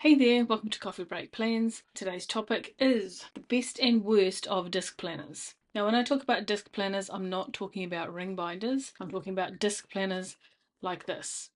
Hey there, welcome to Coffee Break Plans. Today's topic is the best and worst of disc planners. Now when I talk about disc planners, I'm not talking about ring binders, I'm talking about disc planners like this.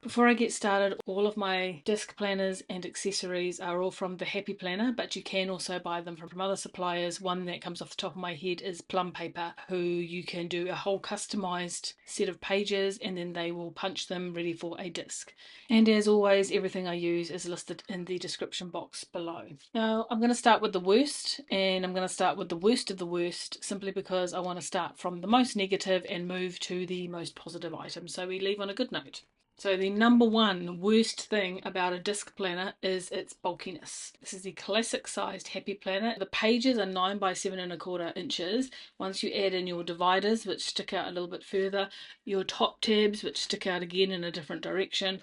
Before I get started, all of my disc planners and accessories are all from the Happy Planner, but you can also buy them from other suppliers. One that comes off the top of my head is Plum Paper, who you can do a whole customized set of pages and then they will punch them ready for a disc. And as always, everything I use is listed in the description box below. Now I'm going to start with the worst, and I'm going to start with the worst of the worst simply because I want to start from the most negative and move to the most positive item, so we leave on a good note. So the number one worst thing about a disc planner is its bulkiness. This is the classic sized Happy Planner. The pages are 9 by 7¼ inches. Once you add in your dividers, which stick out a little bit further, your top tabs, which stick out again in a different direction,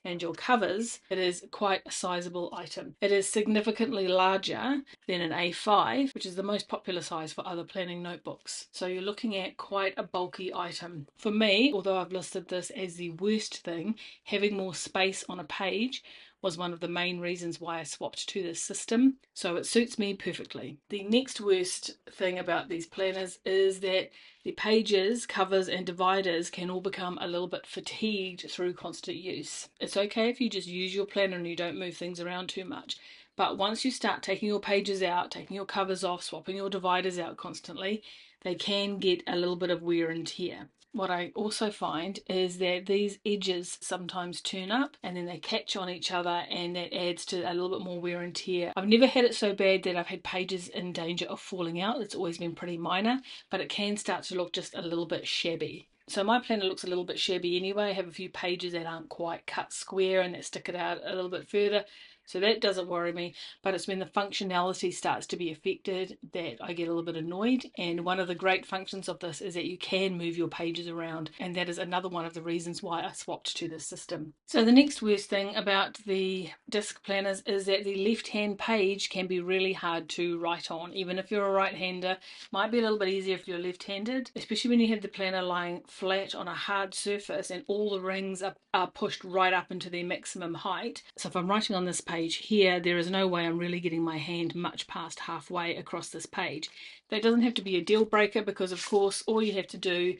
and your covers, it is quite a sizable item. It is significantly larger than an A5, which is the most popular size for other planning notebooks. So you're looking at quite a bulky item. For me, although I've listed this as the worst thing, having more space on a page was one of the main reasons why I swapped to this system, so it suits me perfectly. The next worst thing about these planners is that the pages, covers and dividers can all become a little bit fatigued through constant use. It's okay if you just use your planner and you don't move things around too much, but once you start taking your pages out, taking your covers off, swapping your dividers out constantly, they can get a little bit of wear and tear. What I also find is that these edges sometimes turn up and then they catch on each other, and that adds to a little bit more wear and tear. I've never had it so bad that I've had pages in danger of falling out. It's always been pretty minor, but it can start to look just a little bit shabby. So my planner looks a little bit shabby anyway. I have a few pages that aren't quite cut square and that stick it out a little bit further. So that doesn't worry me, but it's when the functionality starts to be affected that I get a little bit annoyed. And one of the great functions of this is that you can move your pages around, and that is another one of the reasons why I swapped to this system. So the next worst thing about the disc planners is that the left-hand page can be really hard to write on. Even if you're a right-hander, might be a little bit easier if you're left-handed, especially when you have the planner lying flat on a hard surface and all the rings are pushed right up into their maximum height. So if I'm writing on this page here, there is no way I'm really getting my hand much past halfway across this page. That doesn't have to be a deal breaker, because of course all you have to do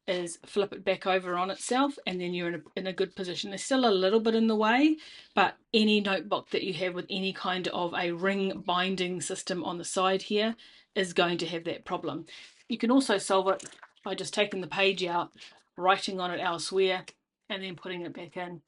is flip it back over on itself and then you're in a good position. There's still a little bit in the way, but any notebook that you have with any kind of a ring binding system on the side here is going to have that problem. You can also solve it by just taking the page out, writing on it elsewhere, and then putting it back in.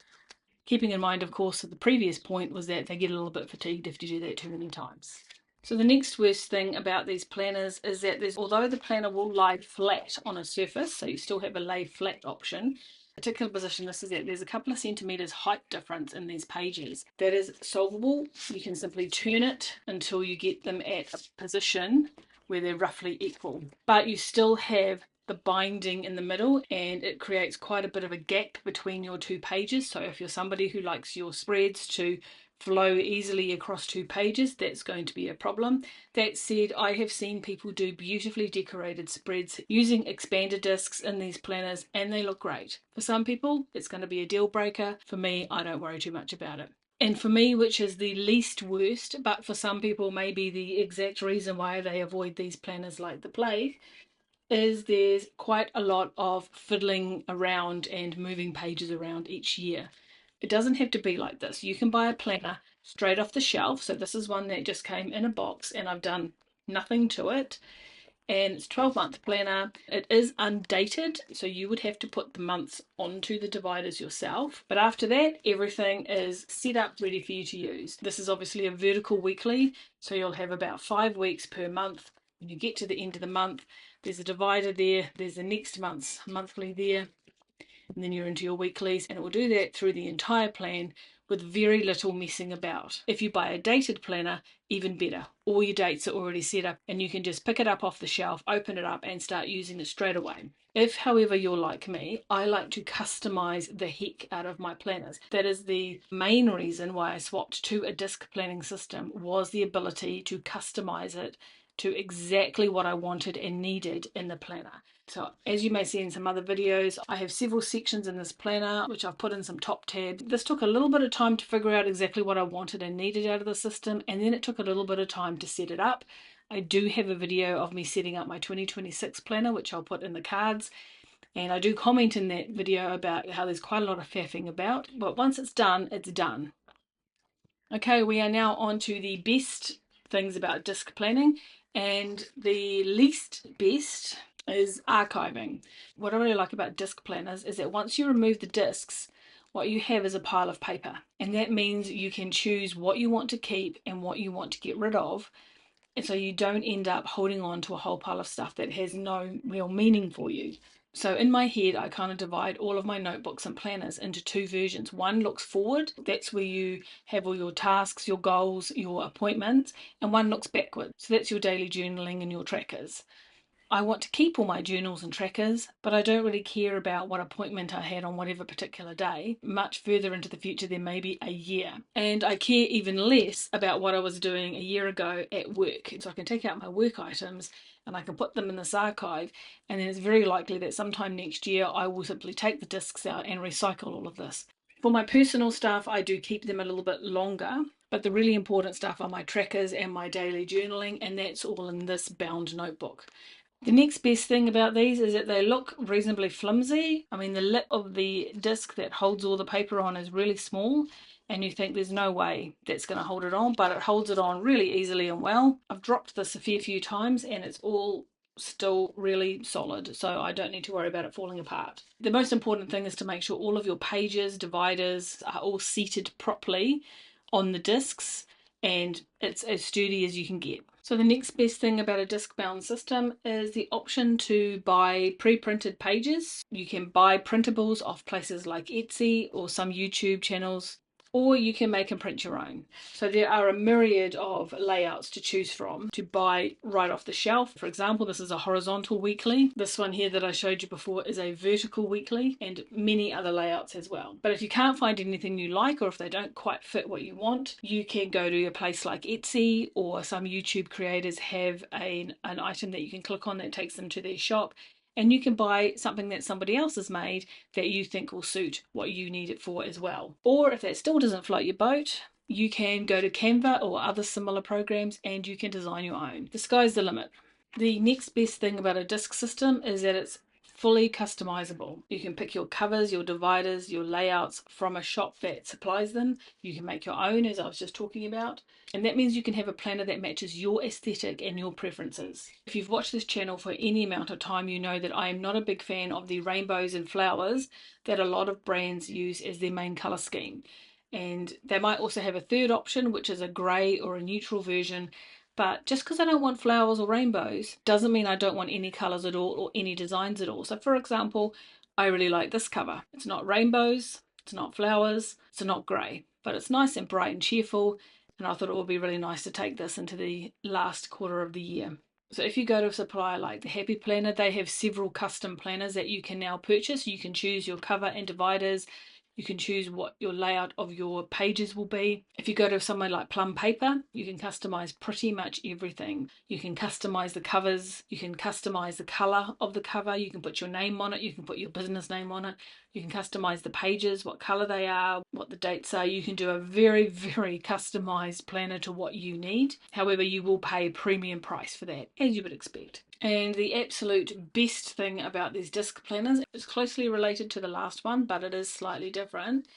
Keeping in mind, of course, that the previous point was that they get a little bit fatigued if you do that too many times. So the next worst thing about these planners is that although the planner will lie flat on a surface, so you still have a lay flat option, particular position this is that there's a couple of centimeters height difference in these pages. That is solvable. You can simply turn it until you get them at a position where they're roughly equal, but you still have the binding in the middle, and it creates quite a bit of a gap between your two pages. So if you're somebody who likes your spreads to flow easily across two pages, that's going to be a problem. That said, I have seen people do beautifully decorated spreads using expander discs in these planners, and they look great. For some people, it's going to be a deal breaker. For me, I don't worry too much about it. And for me, which is the least worst, but for some people maybe the exact reason why they avoid these planners like the plague, is there's quite a lot of fiddling around and moving pages around each year. It doesn't have to be like this. You can buy a planner straight off the shelf. So this is one that just came in a box and I've done nothing to it. And it's a 12-month planner. It is undated, so you would have to put the months onto the dividers yourself. But after that, everything is set up ready for you to use. This is obviously a vertical weekly, so you'll have about 5 weeks per month. When you get to the end of the month, there's a divider there, there's the next month's monthly there, and then you're into your weeklies, and it will do that through the entire plan with very little messing about. If you buy a dated planner, even better. All your dates are already set up and you can just pick it up off the shelf, open it up and start using it straight away. If, however, you're like me, I like to customize the heck out of my planners. That is the main reason why I swapped to a disc planning system, was the ability to customize it to exactly what I wanted and needed in the planner. So as you may see in some other videos, I have several sections in this planner which I've put in some top tabs. This took a little bit of time to figure out exactly what I wanted and needed out of the system, and then it took a little bit of time to set it up. I do have a video of me setting up my 2026 planner, which I'll put in the cards, and I do comment in that video about how there's quite a lot of faffing about, but once it's done, it's done. Okay, we are now on to the best things about disc planning, and the least best is archiving. What I really like about disc planners is that once you remove the discs, what you have is a pile of paper, and that means you can choose what you want to keep and what you want to get rid of, and so you don't end up holding on to a whole pile of stuff that has no real meaning for you. So in my head, I kind of divide all of my notebooks and planners into two versions. One looks forward, that's where you have all your tasks, your goals, your appointments, and one looks backward. So that's your daily journaling and your trackers. I want to keep all my journals and trackers, but I don't really care about what appointment I had on whatever particular day. Much further into the future than maybe a year. And I care even less about what I was doing a year ago at work. So I can take out my work items and I can put them in this archive, and then it's very likely that sometime next year I will simply take the discs out and recycle all of this. For my personal stuff, I do keep them a little bit longer, but the really important stuff are my trackers and my daily journaling, and that's all in this bound notebook. The next best thing about these is that they look reasonably flimsy. I mean, the lip of the disc that holds all the paper on is really small, and you think there's no way that's going to hold it on, but it holds it on really easily and well. I've dropped this a fair few times and it's all still really solid, so I don't need to worry about it falling apart. The most important thing is to make sure all of your pages, dividers are all seated properly on the discs, and it's as sturdy as you can get. So the next best thing about a disc bound system is the option to buy pre-printed pages. You can buy printables off places like Etsy or some YouTube channels, or you can make and print your own. So there are a myriad of layouts to choose from to buy right off the shelf. For example, this is a horizontal weekly. This one here that I showed you before is a vertical weekly, and many other layouts as well. But if you can't find anything you like, or if they don't quite fit what you want, you can go to a place like Etsy, or some YouTube creators have an item that you can click on that takes them to their shop, and you can buy something that somebody else has made that you think will suit what you need it for as well. Or if that still doesn't float your boat, you can go to Canva or other similar programs and you can design your own. The sky's the limit. The next best thing about a disc system is that it's fully customizable. You can pick your covers, your dividers, your layouts from a shop that supplies them. You can make your own, as I was just talking about. And that means you can have a planner that matches your aesthetic and your preferences. If you've watched this channel for any amount of time, you know that I am not a big fan of the rainbows and flowers that a lot of brands use as their main colour scheme. And they might also have a third option, which is a grey or a neutral version. But just because I don't want flowers or rainbows doesn't mean I don't want any colours at all or any designs at all. So for example, I really like this cover. It's not rainbows, it's not flowers, it's not grey, but it's nice and bright and cheerful, and I thought it would be really nice to take this into the last quarter of the year. So if you go to a supplier like the Happy Planner, they have several custom planners that you can now purchase. You can choose your cover and dividers. You can choose what your layout of your pages will be. If you go to somewhere like Plum Paper, you can customize pretty much everything. You can customize the covers, you can customize the color of the cover, you can put your name on it, you can put your business name on it, you can customize the pages, what color they are, what the dates are. You can do a very, very customized planner to what you need. However, you will pay a premium price for that, as you would expect. And the absolute best thing about these disc planners is closely related to the last one, but it is slightly different.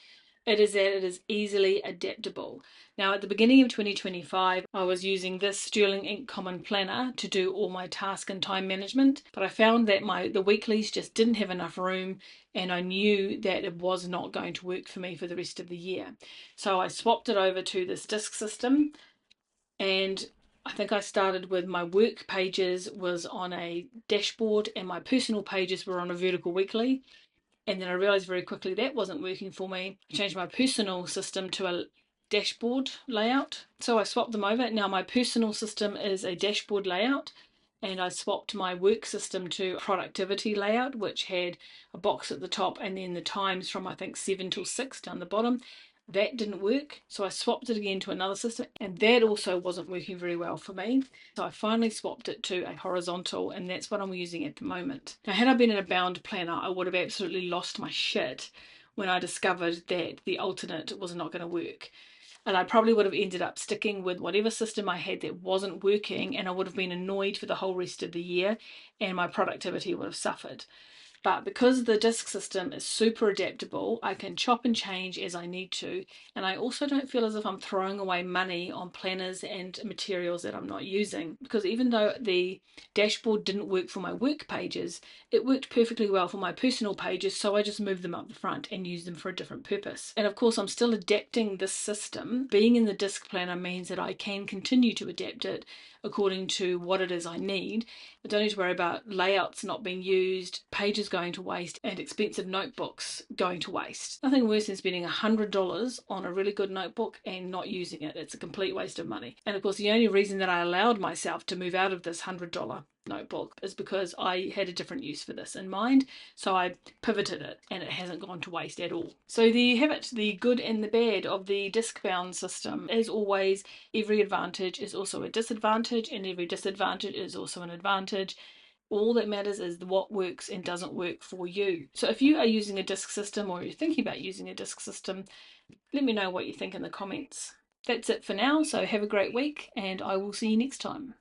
It is that it is easily adaptable. Now, at the beginning of 2025, I was using this Sterling Ink Common Planner to do all my task and time management, but I found that the weeklies just didn't have enough room, and I knew that it was not going to work for me for the rest of the year. So I swapped it over to this disc system, and I think I started with my work pages was on a dashboard and my personal pages were on a vertical weekly. And then I realized very quickly that wasn't working for me. I changed my personal system to a dashboard layout. So I swapped them over. Now my personal system is a dashboard layout, and I swapped my work system to productivity layout, which had a box at the top and then the times from I think 7 till 6 down the bottom. That didn't work, so I swapped it again to another system, and that also wasn't working very well for me. So I finally swapped it to a horizontal, and that's what I'm using at the moment. Now, had I been in a bound planner, I would have absolutely lost my shit when I discovered that the alternate was not going to work. And I probably would have ended up sticking with whatever system I had that wasn't working, and I would have been annoyed for the whole rest of the year, and my productivity would have suffered. But because the disc system is super adaptable, I can chop and change as I need to. And I also don't feel as if I'm throwing away money on planners and materials that I'm not using. Because even though the dashboard didn't work for my work pages, it worked perfectly well for my personal pages. So I just moved them up the front and used them for a different purpose. And of course, I'm still adapting this system. Being in the disc planner means that I can continue to adapt it according to what it is I need. I don't need to worry about layouts not being used, pages going to waste, and expensive notebooks going to waste. Nothing worse than spending $100 on a really good notebook and not using it. It's a complete waste of money. And of course, the only reason that I allowed myself to move out of this $100 notebook is because I had a different use for this in mind, so I pivoted it and it hasn't gone to waste at all. So there you have it, the good and the bad of the disc bound system. As always, every advantage is also a disadvantage, and every disadvantage is also an advantage. All that matters is what works and doesn't work for you. So if you are using a disc system, or you're thinking about using a disc system, let me know what you think in the comments. That's it for now, so have a great week, and I will see you next time.